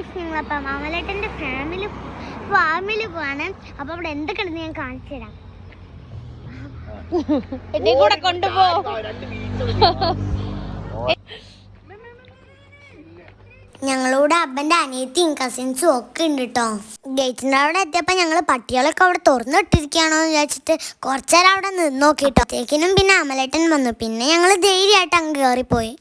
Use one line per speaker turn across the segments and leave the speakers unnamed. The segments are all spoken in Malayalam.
ഗൈസ്, ഞങ്ങളപ്പം അമലേട്ടൻ്റെ ഫാമിലി പോവാണ്. അപ്പൊ അവിടെ എന്തൊക്കെയുണ്ടെന്ന് ഞാൻ കാണിച്ചു തരാം.
എന്നെ കൂടെ കൊണ്ടുപോ.
ഞങ്ങളോട് അപ്പൻ്റെ അനിയത്തിയും കസിൻസും ഒക്കെ ഉണ്ട് കേട്ടോ. ഗേറ്റിൻ്റെ അവിടെ എത്തിയപ്പോൾ ഞങ്ങൾ പട്ടികളൊക്കെ അവിടെ തുറന്നിട്ടിരിക്കുകയാണോ എന്ന് വിചാരിച്ചിട്ട് കുറച്ചേരം അവിടെ നിന്ന് നോക്കിട്ടോ. തേക്കിനും പിന്നെ അമലേട്ടൻ വന്നു. പിന്നെ ഞങ്ങൾ ധൈര്യമായിട്ട് അങ്ങ് കയറിപ്പോയി.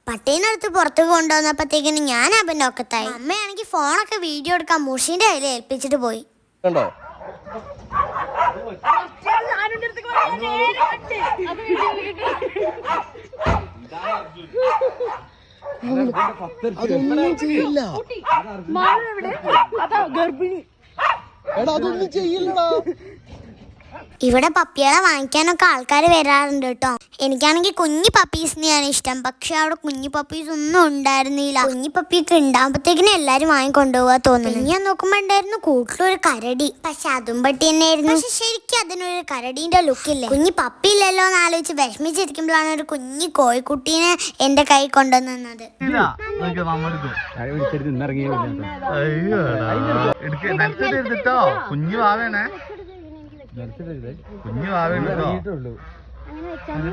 പട്ടീനടുത്ത് പുറത്ത് കൊണ്ടുവന്നപ്പോഴത്തേക്കിന് ഞാൻ അവന്റെ ഒക്കത്തായി. അമ്മയാണെങ്കിൽ ഫോണൊക്കെ വീഡിയോ എടുക്കാൻ മുഷീന്റെ കയ്യിൽ ഏൽപ്പിച്ചിട്ട് പോയി.
അതൊന്നും ചെയ്യില്ല. അതൊന്നും ചെയ്യില്ലടാ.
ഇവിടെ പപ്പികളെ വാങ്ങിക്കാനൊക്കെ ആൾക്കാർ വരാറുണ്ട് കേട്ടോ. എനിക്കാണെങ്കിൽ കുഞ്ഞു പപ്പീസിനെയാണ് ഇഷ്ടം. പക്ഷെ അവിടെ കുഞ്ഞു പപ്പീസ് ഒന്നും ഉണ്ടായിരുന്നില്ല. കുഞ്ഞു പപ്പിയൊക്കെ ഉണ്ടാകുമ്പോഴത്തേക്കിനും എല്ലാരും വാങ്ങിക്കൊണ്ടുപോകാ തോന്നുന്നു. ഞാൻ നോക്കുമ്പോ ഉണ്ടായിരുന്നു കൂട്ടിലൊരു കരടി. പക്ഷെ അതും പട്ടി തന്നെയായിരുന്നു. പക്ഷെ ശരിക്കും അതിനൊരു കരടീന്റെ ലുക്കില്ലേ. കുഞ്ഞു പപ്പി ഇല്ലല്ലോ എന്ന് ആലോചിച്ച് വിഷമിച്ചിരിക്കുമ്പോഴാണ് ഒരു കുഞ്ഞു കോഴിക്കുട്ടീനെ എന്റെ കൈ കൊണ്ടുവന്നത്.
കുഞ്ഞു ആവേണേ, കുഞ്ഞു ആവേണ്ടോ,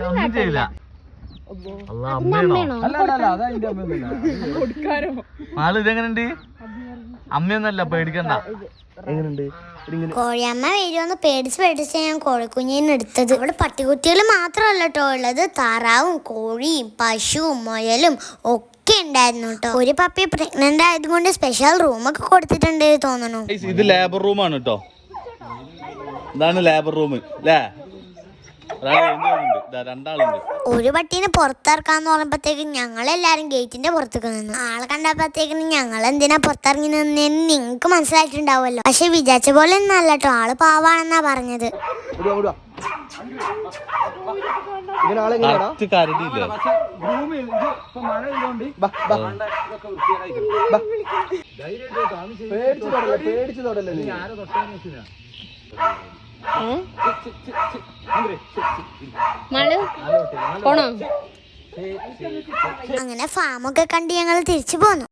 ഒന്നും ചെയ്യില്ല. ആള് ഇതെങ്ങനെയുണ്ട്? അമ്മയൊന്നല്ല, പേടിക്കണ്ട. എങ്ങനെയുണ്ട്?
കോഴിയമ്മ വരുമെന്ന് പേടിച്ച് ഞാൻ കോഴിക്കുഞ്ഞിനെ എടുത്തത്. ഇവിടെ പട്ടിക്കുട്ടികൾ മാത്രമല്ല കേട്ടോ ഉള്ളത്. താറാവും കോഴിയും പശുവും മുയലും ഒക്കെ ഉണ്ടായിരുന്നു കേട്ടോ. ഒരു പപ്പി പ്രഗ്നന്റ് ആയതുകൊണ്ട് സ്പെഷ്യൽ റൂമൊക്കെ കൊടുത്തിട്ടുണ്ട് തോന്നുന്നു.
ഇത് ലേബർ റൂമാണ് കേട്ടോ. ഇതാണ് ലേബർ റൂം അല്ലേ? രണ്ടാളുണ്ട്.
ഒരു പട്ടീനെ പുറത്തിറക്കാന്ന് പറഞ്ഞപ്പോഴത്തേക്കും ഞങ്ങളെല്ലാരും ഗേറ്റിന്റെ പുറത്തേക്ക് നിന്നു. ആളെ കണ്ടപ്പോഴത്തേക്കും ഞങ്ങൾ എന്തിനാ പുറത്തിറങ്ങി നിന്നെന്ന് നിങ്ങക്ക് മനസ്സിലായിട്ടുണ്ടാവുമല്ലോ. പക്ഷെ വിചാരിച്ച പോലെ ഒന്നും അല്ല കേട്ടോ. ആള് പാവാണെന്നാ പറഞ്ഞത്. അങ്ങനെ ഫാമൊക്കെ കണ്ട് ഞങ്ങൾ തിരിച്ചു പോന്നു.